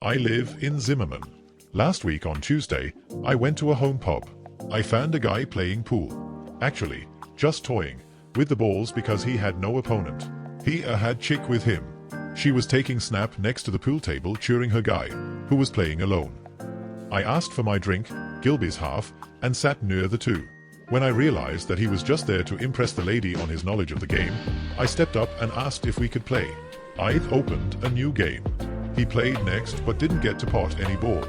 I live in Zimmerman. Last week on Tuesday, I went to a home pub. I found a guy playing pool. Actually, just toying with the balls because he had no opponent. He had chick with him. She was taking snap next to the pool table cheering her guy, who was playing alone. I asked for my drink, Gilby's half, and sat near the two. When I realized that he was just there to impress the lady on his knowledge of the game, I stepped up and asked if we could play. I'd opened a new game. He played next but didn't get to pot any ball.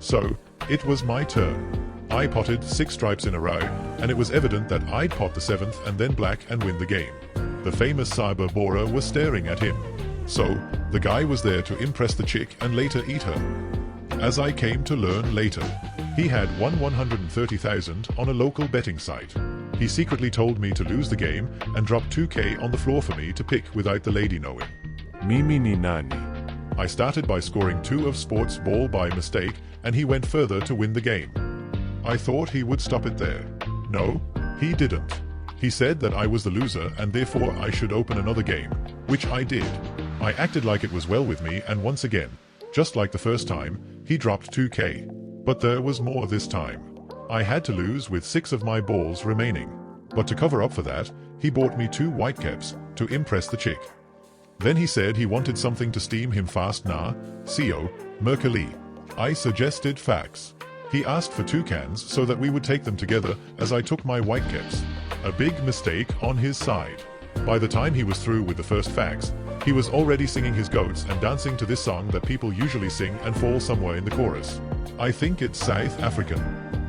So, it was my turn. I potted 6 stripes in a row, and it was evident that I'd pot the 7th and then black and win the game. The famous cyber borer was staring at him. So, the guy was there to impress the chick and later eat her. As I came to learn later, he had won 130,000 on a local betting site. He secretly told me to lose the game and drop 2k on the floor for me to pick without the lady knowing. Mimi ni nani? I started by scoring 2 of sports ball by mistake, and he went further to win the game. I thought he would stop it there. No, he didn't. He said that I was the loser and therefore I should open another game, which I did. I acted like it was well with me, and once again, just like the first time, he dropped 2k. But there was more this time. I had to lose with 6 of my balls remaining. But to cover up for that, he bought me 2 whitecaps to impress the chick. Then he said he wanted something to steam him fast na, CO, Mercury. I suggested fax. He asked for 2 cans so that we would take them together as I took my whitecaps. A big mistake on his side. By the time he was through with the first fax, he was already singing his goats and dancing to this song that people usually sing and fall somewhere in the chorus. I think it's South African.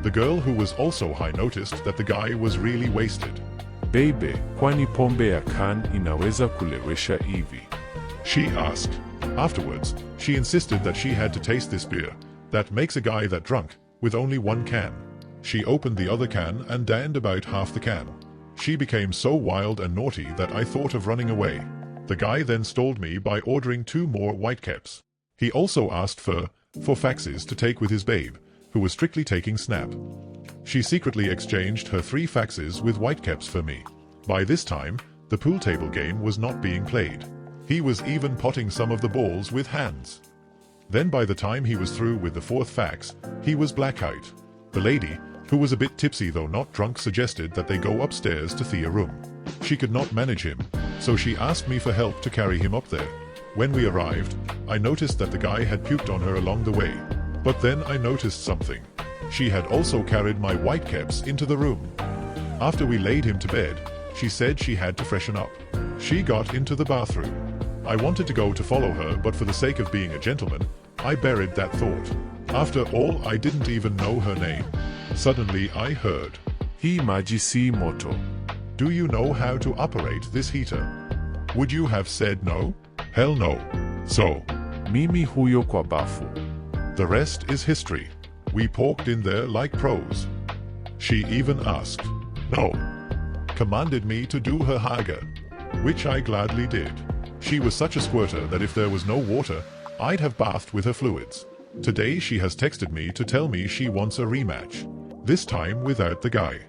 The girl who was also high noticed that the guy was really wasted. Baby, kwani pombe ya can inaweza kulewesha hivi? She asked. Afterwards, she insisted that she had to taste this beer that makes a guy that drunk with only 1 can. She opened the other can and downed about half the can. She became so wild and naughty that I thought of running away. The guy then stalled me by ordering 2 more whitecaps. He also asked for faxes to take with his babe, who was strictly taking snap. She secretly exchanged her 3 faxes with whitecaps for me. By this time, the pool table game was not being played. He was even potting some of the balls with hands. Then by the time he was through with the 4th fax, he was blackout. The lady, who was a bit tipsy though not drunk, suggested that they go upstairs to Thea room. She could not manage him, so she asked me for help to carry him up there. When we arrived, I noticed that the guy had puked on her along the way. But then I noticed something. She had also carried my whitecaps into the room. After we laid him to bed, she said she had to freshen up. She got into the bathroom. I wanted to go to follow her, but for the sake of being a gentleman, I buried that thought. After all, I didn't even know her name. Suddenly I heard, Hii maji si moto. "Do you know how to operate this heater?" Would you have said no? Hell no. So, Mimi huyo kwa bafu. the rest is history. We poked in there like pros. She even asked, no, commanded me to do her haga, which I gladly did. She was such a squirter that if there was no water, I'd have bathed with her fluids. Today she has texted me to tell me she wants a rematch. This time without the guy.